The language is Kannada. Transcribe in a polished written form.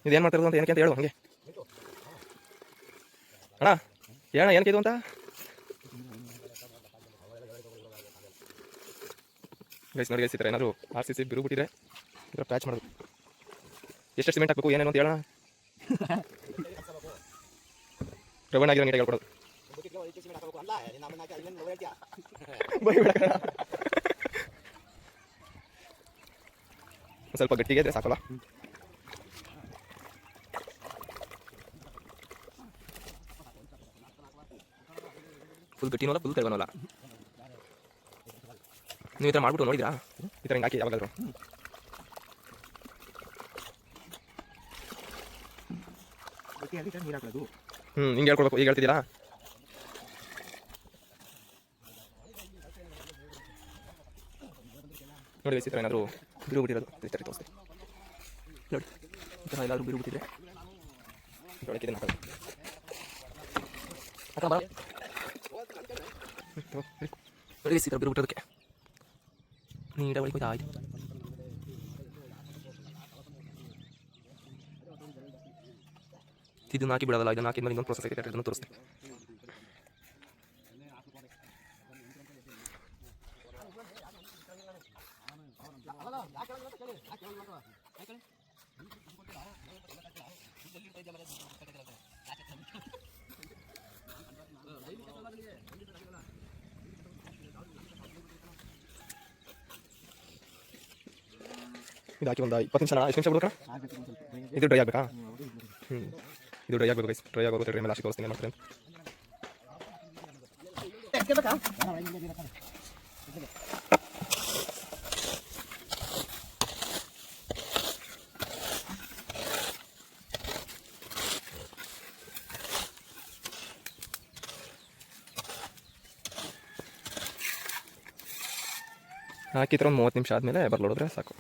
ಇದೇನು ಮಾಡ್ತಿರೋದು ಅಂತ ಏನಕ್ಕೆ ಅಂತ ಹೇಳು ಹಂಗೆ ಅಣ್ಣ ಹೇಳ ಏನಕ್ಕೆ ಇದು ಅಂತ ಗೈಸ್ ನೋಡಿ ಗೈಸ್ ಈ ಥರ ಏನಾದ್ರು RCC ಬಿರು ಬಿಟ್ಟಿದ್ರೆ ಇದರ ಪ್ಯಾಚ್ ಮಾಡೋದು ಎಷ್ಟು ಸಿಮೆಂಟ್ ಹಾಕಬೇಕು ಏನೇನು ಅಂತ ಹೇಳೋಣ ರವಣ ಆಗಿರೋ ನೀಟಾಗಿ ಹೇಳ್ಕೊಡೋದು ಸ್ವಲ್ಪ ಗಟ್ಟಿಗೆ ಇದ್ರೆ ಸಾಕಲ್ಲ ಫುಲ್ ಗಟ್ಟಿನಲ್ಲ ಫುಲ್ ತೆಳವನಲ್ಲ ನೀವು ಈ ಥರ ಮಾಡ್ಬಿಟ್ಟು ನೋಡಿದ್ರಾ ಈ ಥರ ಹಿಂಗೆ ಹಾಕಿ ಯಾವಾಗಾದ್ರು ಹಿಂಗೆ ಹೇಳ್ಕೊಡ್ಬೇಕು ಈಗ ಹೇಳ್ತಿದ್ದೀರಾ ನೋಡಿ ಈ ಥರ ಏನಾದರೂ ಬಿರು ಬಿಟ್ಟಿರೋದು ಇಷ್ಟ ತೋರಿಸ್ತೆ ನೋಡಿ ಈ ಥರ ಎಲ್ಲಾದರೂ ಬಿರು ಬಿಟ್ಟಿದ್ರೆ ಒಳಗಿದೆ ನೋಡಿ ಈ ಥರ ಬಿರು ಬಿಟ್ಟೋದಕ್ಕೆ ನೀಟಾಗಿ ಒಳಗೆ ಆಯ್ತು ಇದನ್ನು ಹಾಕಿ ಬಿಡೋದಲ್ಲ ಇದನ್ನು ಹಾಕಿದ್ಮೇಲೆ ಇನ್ನೊಂದು ಪ್ರೊಸೆಸ್ ಐತೆ ಅದನ್ನು ತೋರಿಸ್ತೆ ಇದು ಹಾಕಿ ಒಂದು 20 ನಿಮಿಷ ಎಷ್ಟು ನಿಮಿಷ ಬಿಡ್ಬೇಕಾ ಇದು ಡ್ರೈ ಆಗಬೇಕಾ ಇದು ಡ್ರೈ ಆಗಬೇಕು ಗೈಸ್ ಡ್ರೈ ಆಗೋಗುತ್ತೆ ಮೇಲೆ ಲಾಸ್ಟಿಗೆ ತೋರಿಸ್ತೀನಿ ಮಾಡ್ತೀನಿ ಹಾಕಿದ್ರೆ ಒಂದು 30 ನಿಮಿಷ ಆದಮೇಲೆ ಬರ್ಲೋಡಿದ್ರೆ ಸಾಕು